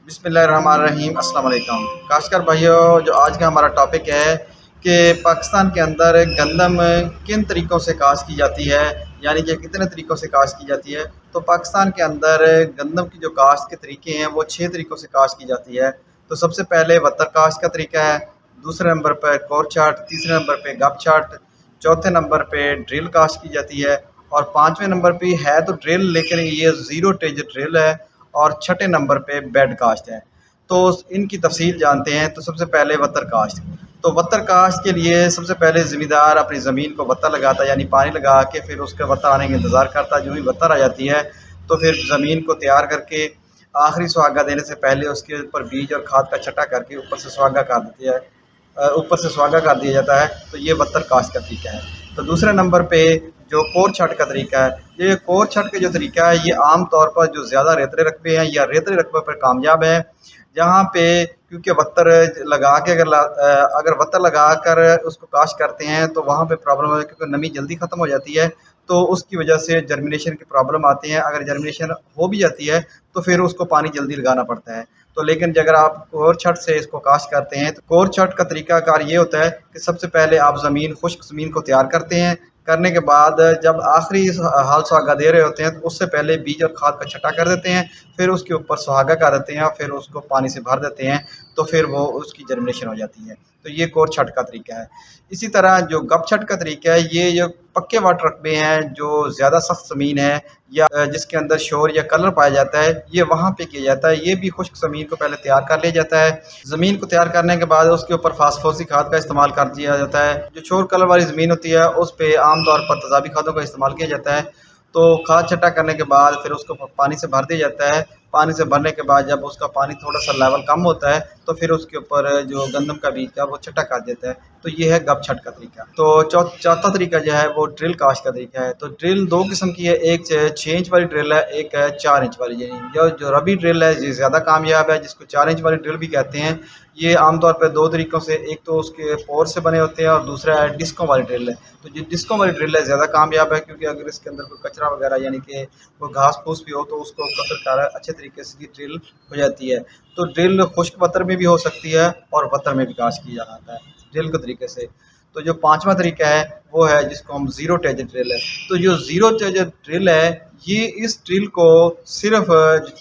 बिस्मिल्लाहिर्रहमानिर्रहीम। अस्सलाम वालेकुम काश्तकार भाइयों, जो आज का हमारा टॉपिक है कि पाकिस्तान के अंदर गंदम किन तरीक़ों से काश्त की जाती है, यानी कि कितने तरीक़ों से काश्त की जाती है। तो पाकिस्तान के अंदर गंदम की जो काश्त के तरीके हैं वो 6 तरीक़ों से काश्त की जाती है। तो सबसे पहले वत्तर काश्त का तरीका है, दूसरे नंबर पर कोर छाट, तीसरे नंबर पे गप छाट, चौथे नंबर पे ड्रिल काश्त की जाती है और पाँचवें नंबर पे है तो ड्रिल, लेकिन ये ज़ीरो टेज ड्रिल है और छठे नंबर पे बेड काश्त है। तो इनकी तफसील जानते हैं। तो सबसे पहले वत्तर काश्त। तो वत्तर काश्त के लिए सबसे पहले ज़मींदार अपनी ज़मीन को वत्तर लगाता है, यानी पानी लगा के फिर उसके वत्तर आने का इंतज़ार करता है। जो ही वत्तर आ जाती है तो फिर ज़मीन को तैयार करके आखिरी सुहागा देने से पहले उसके ऊपर बीज और खाद का छटा करके ऊपर से सुहागा कर देती है, ऊपर से सुहागा कर दिया जाता है। तो ये वत्तर काश्त का तरीका है। तो दूसरे नंबर पे जो कोर छट का तरीका है, ये कोर छट का जो तरीका है ये आम तौर पर जो ज़्यादा रेतले रकबे हैं या रेतले रकबे पर कामयाब है, जहाँ पे क्योंकि वत्तर लगा के अगर वत्तर लगा कर उसको काश्त करते हैं तो वहाँ पे प्रॉब्लम है, क्योंकि नमी जल्दी ख़त्म हो जाती है तो उसकी वजह से जर्मिनेशन की प्रॉब्लम आती है। अगर जर्मिनेशन हो भी जाती है तो फिर उसको पानी जल्दी लगाना पड़ता है। तो लेकिन अगर आप कोर छट से इसको काश्त करते हैं तो कोर छट का तरीकाकार ये होता है कि सबसे पहले आप खुश्क ज़मीन को तैयार करते हैं। करने के बाद जब आखिरी हाल सुहागा दे रहे होते हैं तो उससे पहले बीज और खाद का छटा कर देते हैं, फिर उसके ऊपर सुहागा कर देते हैं और फिर उसको पानी से भर देते हैं, तो फिर वो उसकी जर्मिनेशन हो जाती है। तो ये कोर छट का तरीका है। इसी तरह जो गप छट का तरीका है, ये जो पक्के वाटर रकबे हैं, जो ज़्यादा सख्त ज़मीन है या जिसके अंदर शोर या कलर पाया जाता है, ये वहाँ पे किया जाता है। ये भी खुश्क ज़मीन को पहले तैयार कर लिया जाता है। ज़मीन को तैयार करने के बाद उसके ऊपर फास्फोरसी खाद का इस्तेमाल कर दिया जाता है। जो शोर कलर वाली ज़मीन होती है उस पे आम तौर पर तेज़ाबी खादों का इस्तेमाल किया जाता है। तो खाद छटा करने के बाद फिर उसको पानी से भर दिया जाता है। पानी से भरने के बाद जब उसका पानी थोड़ा सा लेवल कम होता है तो फिर उसके ऊपर जो गंदम का बीज का वो छटा कर देता है। तो ये है गप छट का तरीका। तो चौथा तरीका जो है वो ड्रिल काश्त का तरीका है। तो ड्रिल दो किस्म की है, एक 6 इंच वाली ड्रिल है, एक है 4 इंच वाली। यानी जो रबी ड्रिल है ये ज़्यादा कामयाब है, जिसको 4 इंच वाली ड्रिल भी कहते हैं। ये आमतौर पर दो तरीक़ों से, एक तो उसके पोर से बने होते हैं और दूसरा है डिस्कों वाली ड्रिल है। तो जो डिस्कों वाली ड्रिल है ज़्यादा कामयाब है, क्योंकि अगर इसके अंदर कोई कचरा वगैरह यानी कि कोई घास फूस भी हो तो उसको कतर कर अच्छे तरीके से ड्रिल हो जाती है। तो ड्रिल खुश्क वत्तर में भी हो सकती है और वत्तर में भी काश्त किया जाता है ड्रिल के तरीके से। तो जो पांचवा तरीका है वो है जिसको हम ज़ीरो टेज ड्रिल है। तो जो ज़ीरो टेज ड्रिल है, ये इस ड्रिल को सिर्फ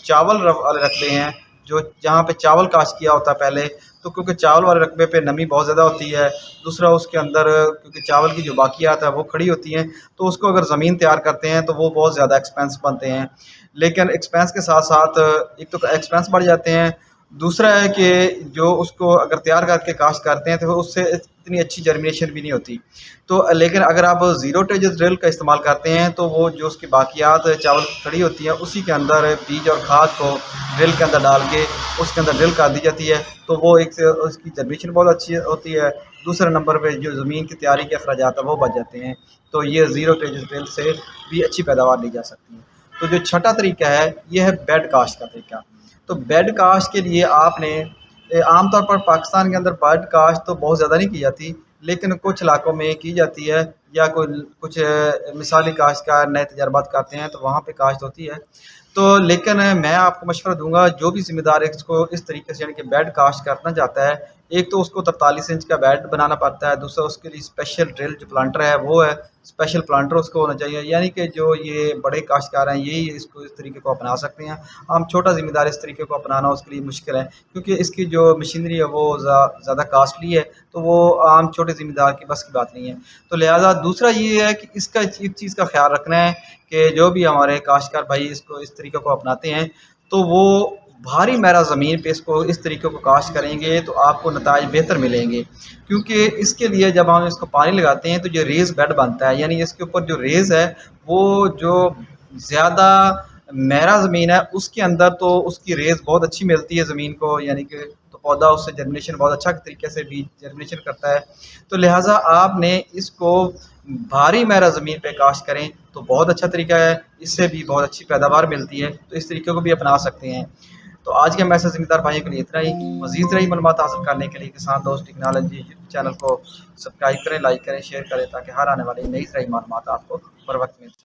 चावल वाले रकबे हैं, जो जहाँ पे चावल काश्त किया होता है पहले, तो क्योंकि चावल वाले रकबे पे नमी बहुत ज़्यादा होती है, दूसरा उसके अंदर क्योंकि चावल की जो बाकियात है वो खड़ी होती हैं, तो उसको अगर ज़मीन तैयार करते हैं तो वो बहुत ज़्यादा एक्सपेंस बनते हैं। लेकिन एक्सपेंस के साथ साथ एक तो एक्सपेंस बढ़ जाते हैं, दूसरा है कि जो उसको अगर तैयार करके काश्त करते हैं तो उससे इतनी अच्छी जर्मिनेशन भी नहीं होती। तो लेकिन अगर आप ज़ीरो टेज ड्रिल का इस्तेमाल करते हैं तो वो जो उसकी बाकियात चावल की खड़ी होती हैं उसी के अंदर बीज और खाद को ड्रिल के अंदर डाल के उसके अंदर ड्रिल कर दी जाती है। तो वो एक से उसकी जर्मिनेशन बहुत अच्छी होती है। दूसरे नंबर पे जो ज़मीन की तैयारी के अखराजात है वो बच जाते हैं। तो ये ज़ीरो टेज ड्रिल से भी अच्छी पैदावार ली जा सकती है। तो जो छठा तरीका है ये है बेड काश्त का तरीका। तो बेड काश्त के लिए आपने आमतौर पर पाकिस्तान के अंदर बेड काश्त तो बहुत ज़्यादा नहीं की जाती, लेकिन कुछ इलाकों में की जाती है, या कुछ मिसाली काश्तकार नए तजर्बात करते हैं तो वहाँ पे काश्त होती है। तो लेकिन मैं आपको मशवरा दूंगा, जो भी ज़िम्मेदार इसको इस तरीके से यानी कि बेड काश्त करना चाहता है, एक तो उसको 43 इंच का बेड बनाना पड़ता है, दूसरा उसके लिए स्पेशल ड्रिल जो प्लांटर है वो है, स्पेशल प्लांटर उसको होना चाहिए। यानी कि जो ये बड़े काश्तकार हैं यही इसको इस तरीके को अपना सकते हैं। हम छोटा ज़िम्मेदार इस तरीके को अपनाना उसके लिए मुश्किल है, क्योंकि इसकी जो मशीनरी है वो ज़्यादा कास्टली है, तो वो आम छोटे ज़िम्मेदार की बस की बात नहीं है। तो लिहाजा दूसरा ये है कि इसका एक चीज़ का ख्याल रखना है कि जो भी हमारे काश्तकार भाई इसको इस तरीके को अपनाते हैं तो वो भारी मैरा ज़मीन पे इसको इस तरीके को काश्त करेंगे तो आपको नताइज बेहतर मिलेंगे। क्योंकि इसके लिए जब हम इसको पानी लगाते हैं तो जो रेज़ बेड बनता है, यानी इसके ऊपर जो रेज़ है वो जो ज़्यादा मैरा ज़मीन है उसके अंदर तो उसकी रेज़ बहुत अच्छी मिलती है ज़मीन को, यानी कि तो पौधा उससे जर्मिनेशन बहुत अच्छा तरीके से भी जर्मिनेशन करता है। तो लिहाजा आपने इसको भारी मैरा ज़मीन पे काश्त करें तो बहुत अच्छा तरीका है, इससे भी बहुत अच्छी पैदावार मिलती है। तो इस तरीके को भी अपना सकते हैं। तो आज के मैसेज ज़िम्मेदार भाइयों के लिए इतना ही। मज़ीद तरह मालूमात हासिल करने के लिए किसान दोस्त टेक्नोलॉजी यूट्यूब चैनल को सब्सक्राइब करें, लाइक करें, शेयर करें, ताकि हर आने वाली नई तरह मालूमात आपको बर वक्त मिल